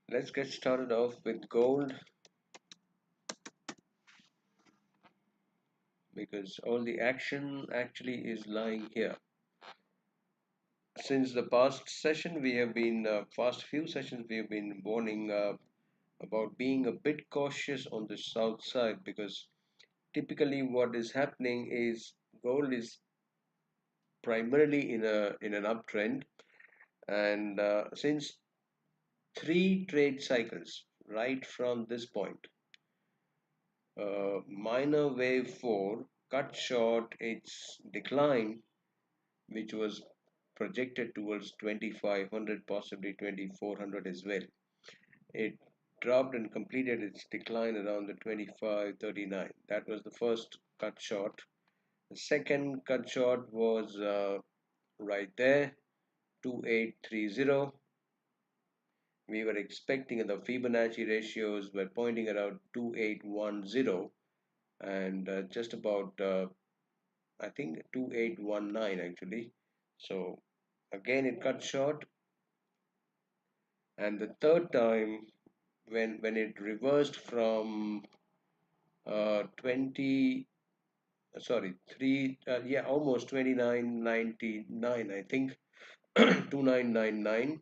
Let's get started off with gold because all the action actually is lying here. Since the past session, we have been past few sessions we have been warning about being a bit cautious on the south side because typically what is happening is gold is primarily in an uptrend, and since three trade cycles right from this point, minor wave 4 cut short its decline, which was projected towards 2500, possibly 2400 as well. It dropped and completed its decline around the 2539. That was the first cut short. The second cut short was right there, 2830. We were expecting, and the Fibonacci ratios were pointing around 2810, and just about I think 2819 actually. So again it cut short, and the third time when it reversed from 20 sorry 3 yeah, almost 2999, I think 2999,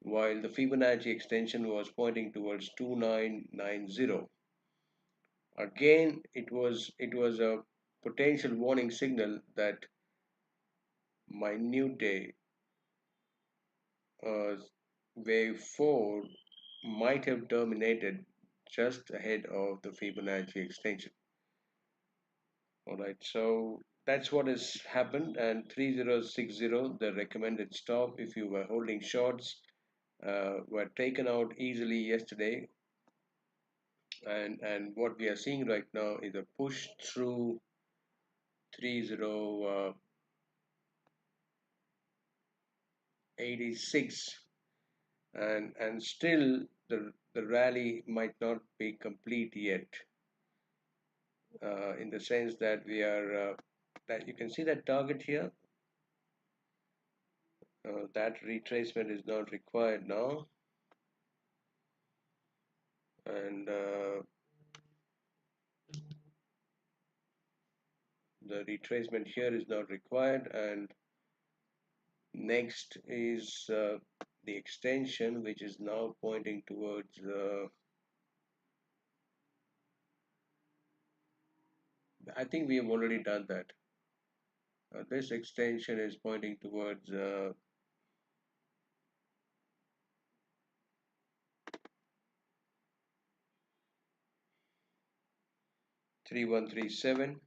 while the Fibonacci extension was pointing towards 2990. Again it was a potential warning signal that minute uh, wave 4 might have terminated just ahead of the Fibonacci extension. All right, so that's what has happened, and 3060, the recommended stop if you were holding shorts, were taken out easily yesterday, and what we are seeing right now is a push through 3086, and still the rally might not be complete yet, in the sense that we are that you can see that target here, that retracement is not required now, and the retracement here is not required, and next is the extension, which is now pointing towards I think we have already done that. This extension is pointing towards 3137.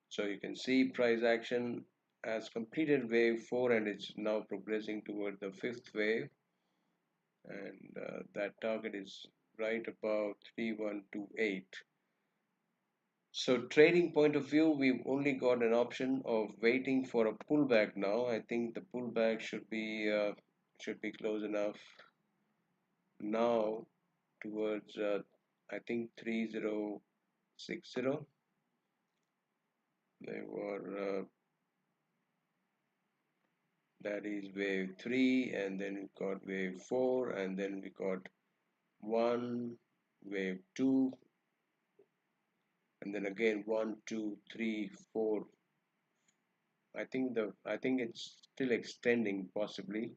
So you can see price action has completed wave 4 and it's now progressing toward the fifth wave, and that target is right about 3128. So trading point of view, we've only got an option of waiting for a pullback now. I think the pullback should be close enough now towards I think 3060. They were that is wave 3, and then we got wave 4, and then we got 1, wave 2, and then again 1, 2, 3, 4. I think it's still extending possibly.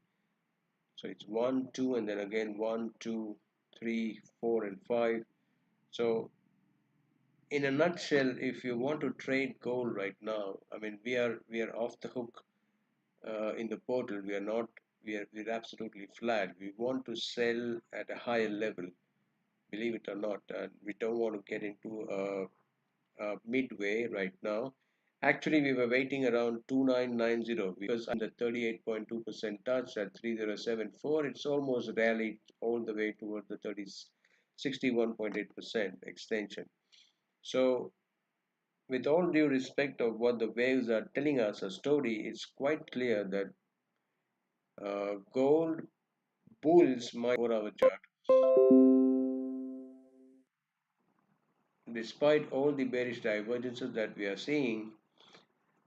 So it's 1, 2, and then again 1, 2, 3, 4, and 5. So in a nutshell, if you want to trade gold right now, I mean we are off the hook in the portal. We are not. We're absolutely flat. We want to sell at a higher level, believe it or not, and we don't want to get into midway right now. Actually, we were waiting around 2990 because I'm the 38.2% touch at 3074. It's almost rallied all the way towards the 61.8% extension. So, with all due respect of what the waves are telling us a story, it's quite clear that gold bulls might 4-hour chart, despite all the bearish divergences that we are seeing.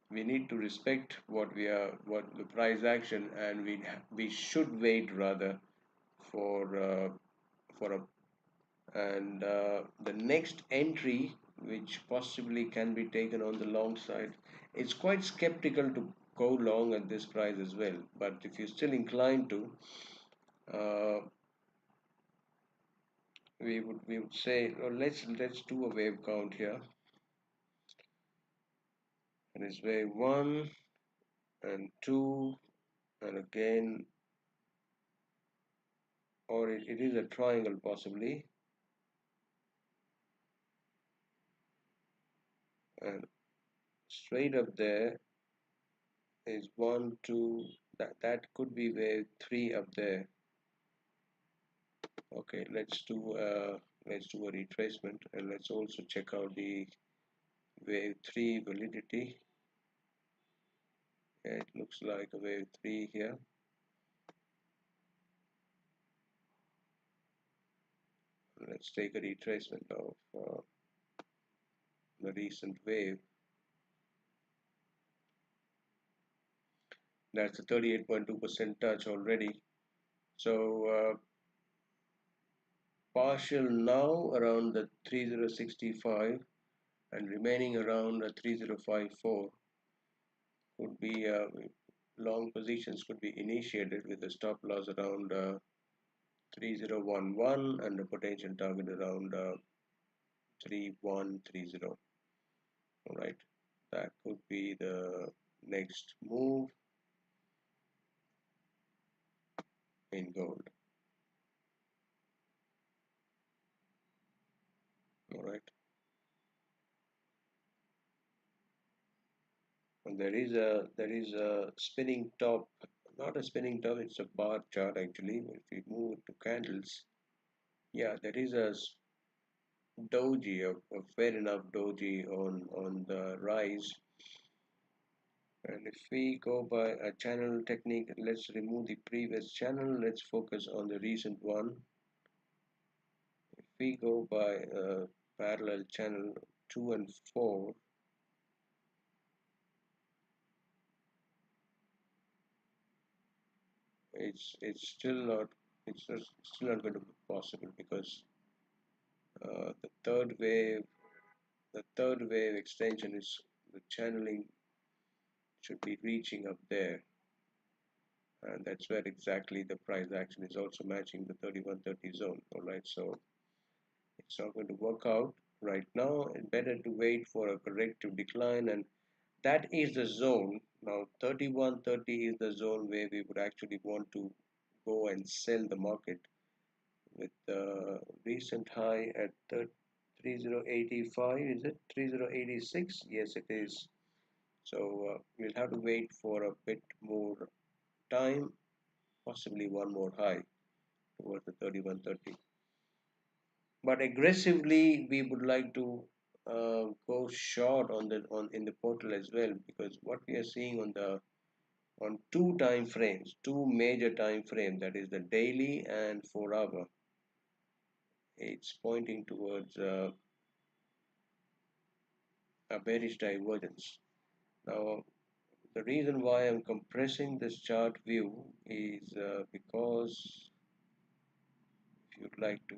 We need to respect what the price action, and we should wait rather for a and the next entry which possibly can be taken on the long side. It's quite skeptical to go long at this price as well, but if you're still inclined to, uh, we would say, oh, let's do a wave count here. And it's wave 1 and 2, and again, or it is a triangle possibly, and straight up there is 1 2, that could be wave 3 up there. Okay, let's do a retracement, and let's also check out the wave 3 validity. Yeah, it looks like a wave 3 here. Let's take a retracement of the recent wave. That's a 38.2% touch already. So partial now around the 3065 and remaining around 3054 could be long positions could be initiated with a stop loss around 3011 and a potential target around 3130. All right, that could be the next move in gold. All right, and there is a spinning top, not a spinning top, it's a bar chart actually. If we move to candles, yeah, there is a doji, a fair enough doji on the rise. And if we go by a channel technique, let's remove the previous channel, let's focus on the recent one. If we go by parallel channel 2 and 4, it's still not going to be possible because uh, the third wave the third wave extension is the channeling should be reaching up there, and that's where exactly the price action is also matching the 3130 zone. All right, so it's not going to work out right now. It's better to wait for a corrective decline, and that is the zone. Now 3130 is the zone where we would actually want to go and sell the market, with the recent high at 3085. Is it 3086? Yes, it is. So we'll have to wait for a bit more time, possibly one more high towards the 3130. But aggressively, we would like to go short on in the portal as well, because what we are seeing on two time frames, two major time frames, that is the daily and 4 hour, it's pointing towards a bearish divergence. Now, the reason why I'm compressing this chart view is because if you'd like to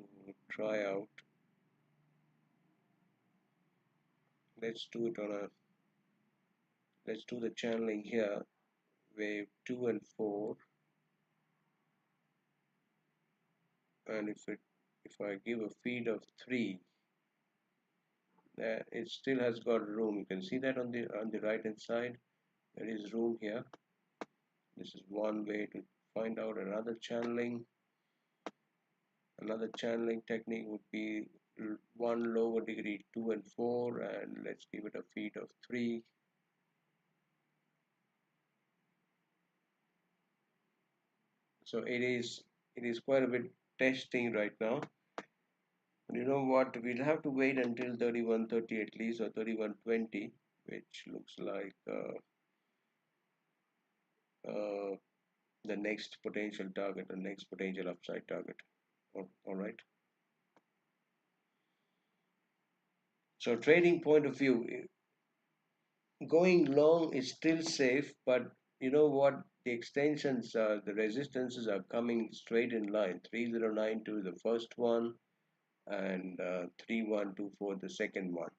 try out, let's do it on a let's do the channeling here, wave 2 and 4, and if I give a feed of 3, it still has got room. You can see that on the right hand side there is room here. This is one way to find out. Another channeling technique would be one lower degree 2 and 4, and let's give it a feed of 3. So it is quite a bit testing right now. But you know what, we'll have to wait until 3130 at least, or 3120, which looks like uh, the next potential target, the next potential upside target. All right, so trading point of view, going long is still safe, but you know what, the extensions, the resistances are coming straight in line. 3092 the first one, and 3124 the second one.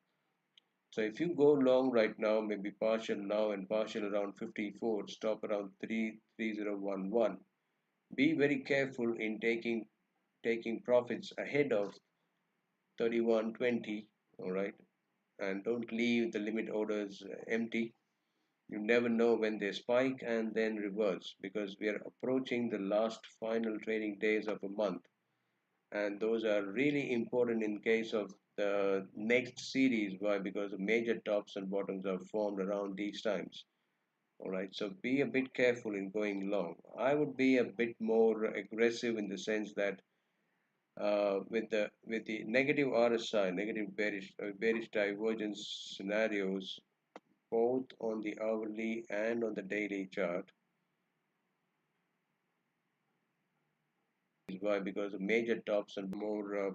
So if you go long right now, maybe partial now and partial around 54, stop around 33011. Be very careful in taking profits ahead of 3120. All right, and don't leave the limit orders empty. You never know when they spike and then reverse, because we are approaching the last final trading days of a month, and those are really important in case of the next series. Why? Because the major tops and bottoms are formed around these times. All right, so be a bit careful in going long. I would be a bit more aggressive in the sense that with the negative RSI, negative bearish divergence scenarios, both on the hourly and on the daily chart. Why? Because the major tops and more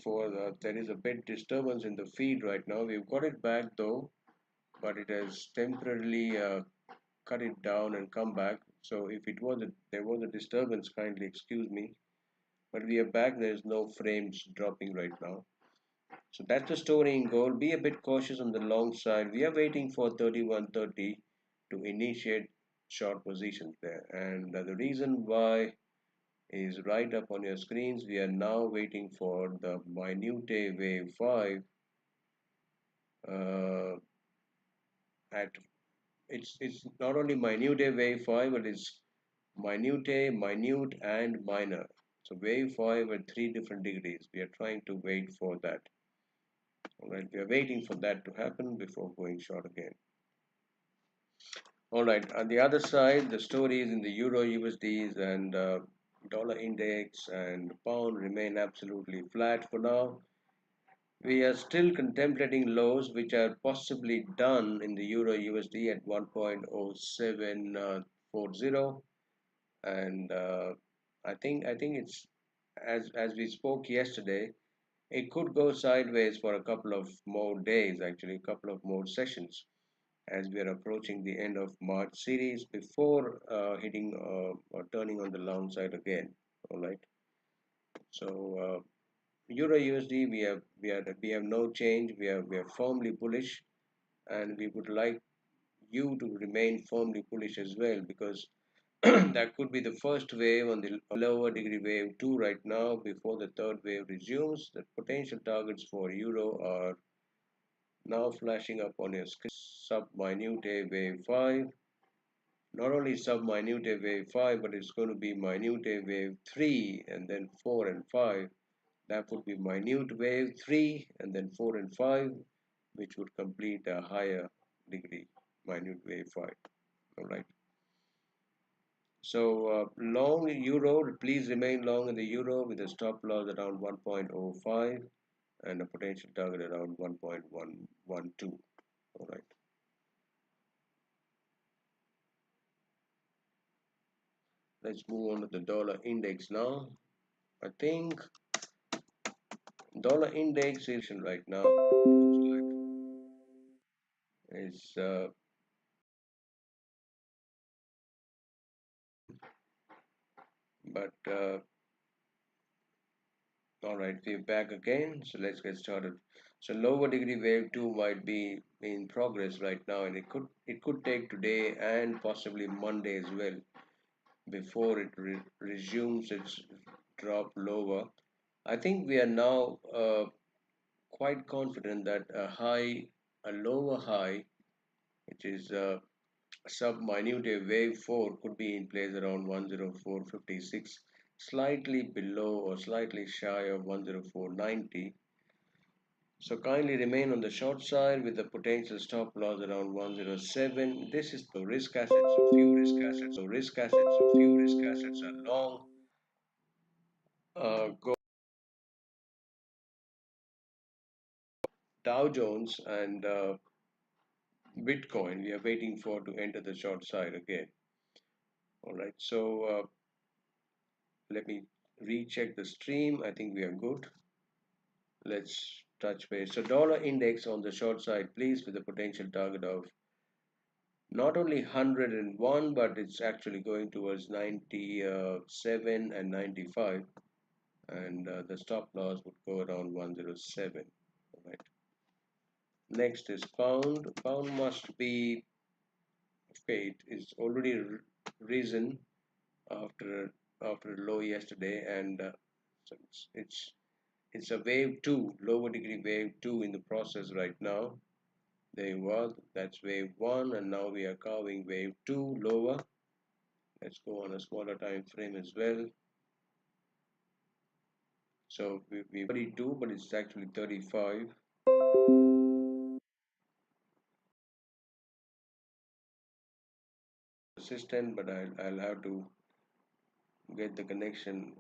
for there is a bit disturbance in the feed right now. We've got it back though, but it has temporarily cut it down and come back. So if there was a disturbance, kindly excuse me. But we are back. There is no frames dropping right now. So that's the story in gold. Be a bit cautious on the long side. We are waiting for 3130 to initiate short positions there. And the reason why is right up on your screens. We are now waiting for the minute wave 5 uh, at it's not only minute wave 5, but it's minute and minor. So wave 5 at 3 different degrees. We are trying to wait for that. All right, we are waiting for that to happen before going short again. All right, on the other side, the stories in the Euro USDs and dollar index and pound remain absolutely flat for now. We are still contemplating lows which are possibly done in the Euro USD at 1.0740, and I think it's as we spoke yesterday, it could go sideways for a couple of more days, actually a couple of more sessions, as we are approaching the end of March series before hitting or turning on the long side again. All right, so Euro USD, we have no change. We are firmly bullish, and we would like you to remain firmly bullish as well, because that could be the first wave on the lower degree wave 2 right now before the third wave resumes. The potential targets for Euro are now flashing up on your screen. Sub-minute wave 5, not only sub-minute wave 5, but it's going to be minute wave 3 and then 4 and 5. That would be minute wave 3 and then 4 and 5, which would complete a higher degree, minute wave 5. All right. So long euro, please remain long in the euro with a stop loss around 1.05 and a potential target around 1.112. All right. Let's move on to the dollar index now. I think dollar index is right now is but all right, we're back again. So let's get started. So lower degree wave 2 might be in progress right now, and it could take today and possibly Monday as well before it resumes its drop lower. I think we are now quite confident that a lower high, which is sub-minute wave 4, could be in place around 104.56, slightly below or slightly shy of 104.90. So kindly remain on the short side with the potential stop loss around 107. This is the risk assets. So few risk assets are long. Go Dow Jones and Bitcoin. We are waiting for to enter the short side again. All right. So let me recheck the stream. I think we are good. Let's touch base. So dollar index on the short side, please, with a potential target of not only 101, but it's actually going towards 97 and 95, and the stop loss would go around 107. All right. Next is pound. Pound must be, okay, it is already risen after a low yesterday, and so it's a wave two, lower degree wave two in the process right now. There you are. That's wave one, and now we are carving wave two lower. Let's go on a smaller time frame as well. So we 32, but it's actually 35. Persistent, but I'll have to get the connection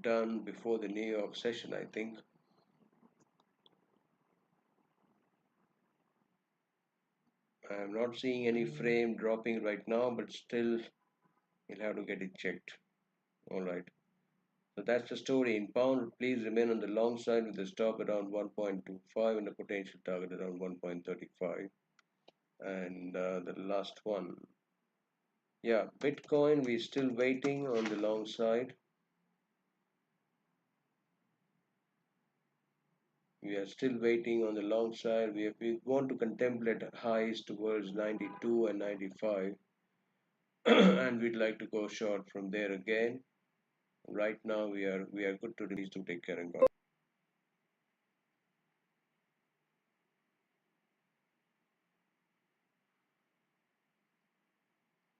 done before the New York session, I think. I'm not seeing any frame dropping right now, but still you'll have to get it checked. All right. So that's the story. In pound, please remain on the long side with the stop around 1.25 and a potential target around 1.35. And the last one. Yeah, Bitcoin, we're still waiting on the long side. We are still waiting on the long side. We want to contemplate highs towards 92 and 95. And we'd like to go short from there again. Right now we are good to release to take care and God.